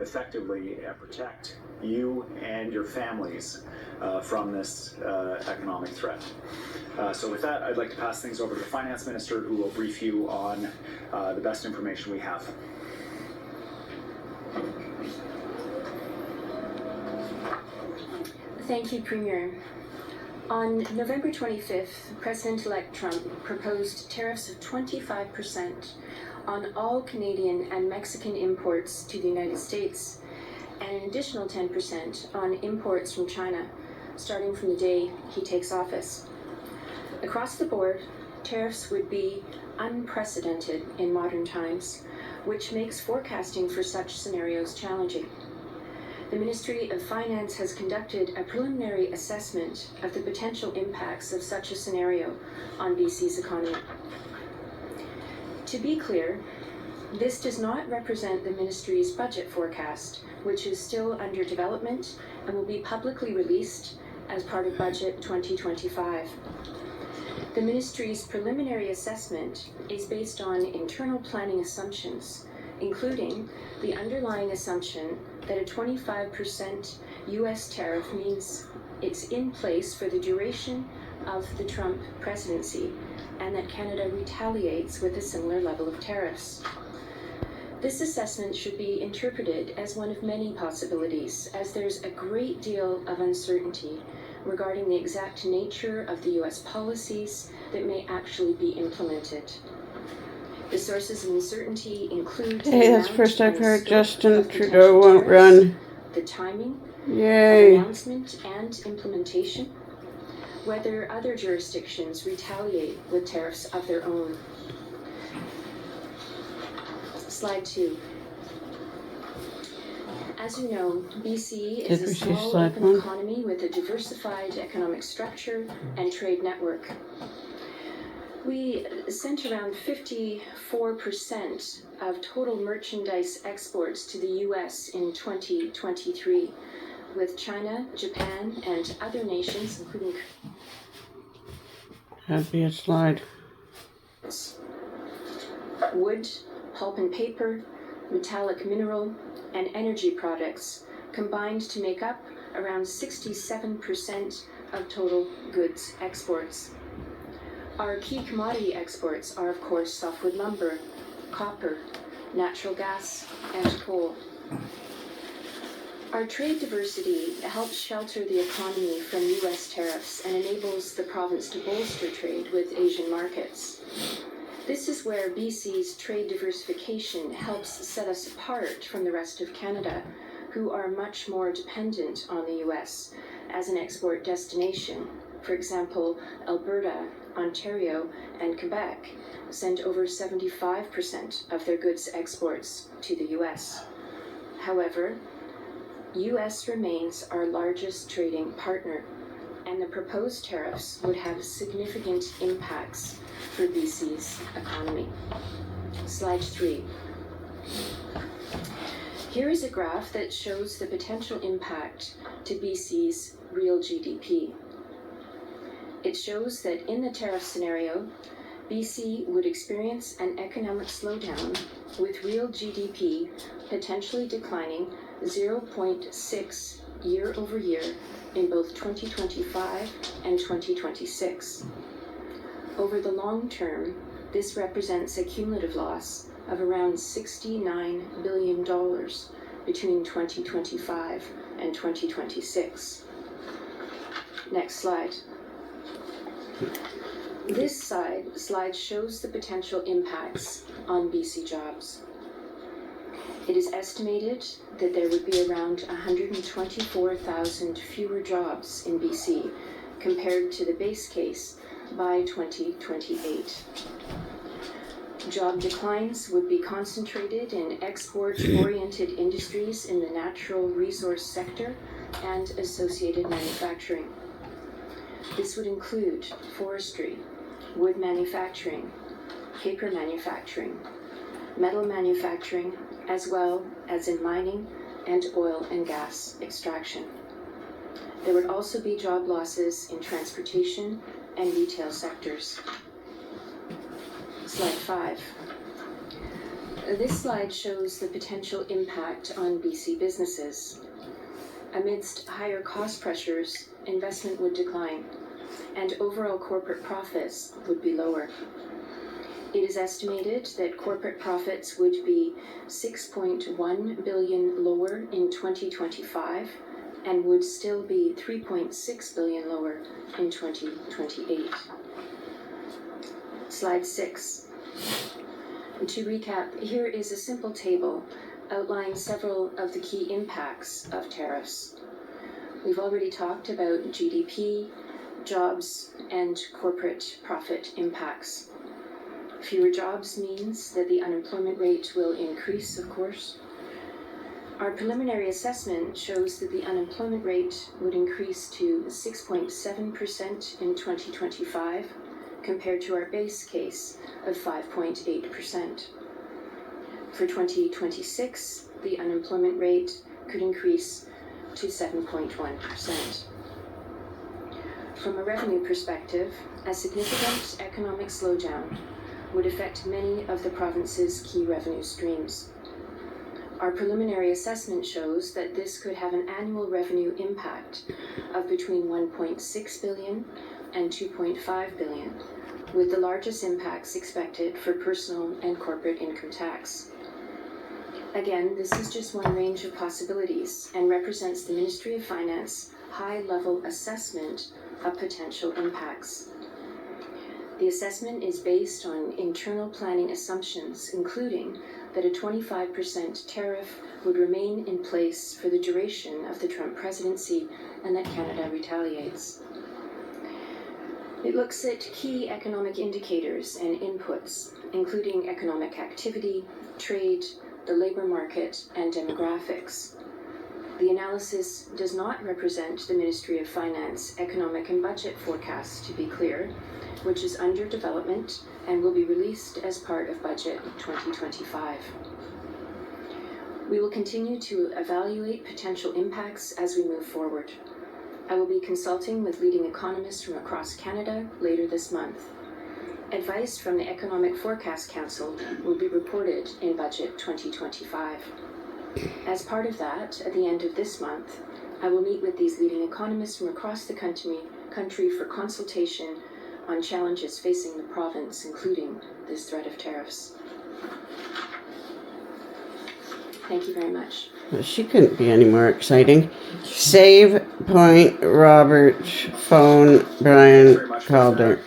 effectively protect you and your families from this economic threat. So with that, I'd like to pass things over to the Finance Minister, who will brief you on the best information we have. Thank you, Premier. On November 25th, President-elect Trump proposed tariffs of 25% on all Canadian and Mexican imports to the United States, and an additional 10% on imports from China, starting from the day he takes office. Across the board, tariffs would be unprecedented in modern times, which makes forecasting for such scenarios challenging. The Ministry of Finance has conducted a preliminary assessment of the potential impacts of such a scenario on BC's economy. To be clear, this does not represent the Ministry's budget forecast, which is still under development and will be publicly released as part of Budget 2025. The Ministry's preliminary assessment is based on internal planning assumptions, including the underlying assumption that a 25% U.S. tariff means it's in place for the duration of the Trump presidency, and that Canada retaliates with a similar level of tariffs. This assessment should be interpreted as one of many possibilities, as there's a great deal of uncertainty regarding the exact nature of the U.S. policies that may actually be implemented. The sources of uncertainty include that's the first I've heard Justin Trudeau won't run. The timing Yay. of announcement and implementation, whether other jurisdictions retaliate with tariffs of their own. Slide 2. As you know, BC is a small open economy with a diversified economic structure and trade network. We sent around 54% of total merchandise exports to the U.S. in 2023, with China, Japan, and other nations, including... That'd be a slide. Wood, pulp and paper, metallic mineral, and energy products combined to make up around 67% of total goods exports. Our key commodity exports are, of course, softwood lumber, copper, natural gas, and coal. Our trade diversity helps shelter the economy from U.S. tariffs and enables the province to bolster trade with Asian markets. This is where BC's trade diversification helps set us apart from the rest of Canada, who are much more dependent on the U.S. as an export destination. For example, Alberta, Ontario, and Quebec send over 75% of their goods exports to the U.S. However, U.S. remains our largest trading partner, and the proposed tariffs would have significant impacts for BC's economy. Slide 3. Here is a graph that shows the potential impact to BC's real GDP. It shows that in the tariff scenario, BC would experience an economic slowdown with real GDP potentially declining 0.6 year over year in both 2025 and 2026. Over the long term, this represents a cumulative loss of around $69 billion between 2025 and 2026. Next slide. This slide shows the potential impacts on BC jobs. It is estimated that there would be around 124,000 fewer jobs in BC compared to the base case by 2028. Job declines would be concentrated in export-oriented industries in the natural resource sector and associated manufacturing. This would include forestry, wood manufacturing, paper manufacturing, metal manufacturing, as well as in mining and oil and gas extraction. There would also be job losses in transportation and retail sectors. Slide 5. This slide shows the potential impact on BC businesses. Amidst higher cost pressures, investment would decline, and overall corporate profits would be lower. It is estimated that corporate profits would be 6.1 billion lower in 2025 and would still be 3.6 billion lower in 2028. Slide 6. To recap, here is a simple table outlining several of the key impacts of tariffs. We've already talked about GDP, jobs, and corporate profit impacts. Fewer jobs means that the unemployment rate will increase, of course. Our preliminary assessment shows that the unemployment rate would increase to 6.7% in 2025, compared to our base case of 5.8%. For 2026, the unemployment rate could increase to 7.1%. From a revenue perspective, a significant economic slowdown would affect many of the province's key revenue streams. Our preliminary assessment shows that this could have an annual revenue impact of between 1.6 billion and 2.5 billion, with the largest impacts expected for personal and corporate income tax. Again, this is just one range of possibilities and represents the Ministry of Finance high-level assessment of potential impacts. The assessment is based on internal planning assumptions, including that a 25% tariff would remain in place for the duration of the Trump presidency and that Canada retaliates. It looks at key economic indicators and inputs, including economic activity, trade, the labor market, and demographics. The analysis does not represent the Ministry of Finance economic and budget forecast, to be clear, which is under development and will be released as part of Budget 2025. We will continue to evaluate potential impacts as we move forward. I will be consulting with leading economists from across Canada later this month. Advice from the Economic Forecast Council will be reported in Budget 2025. As part of that, at the end of this month, I will meet with these leading economists from across the country for consultation on challenges facing the province, including this threat of tariffs. Thank you very much. She couldn't be any more exciting. Save point Robert phone Brian Calder.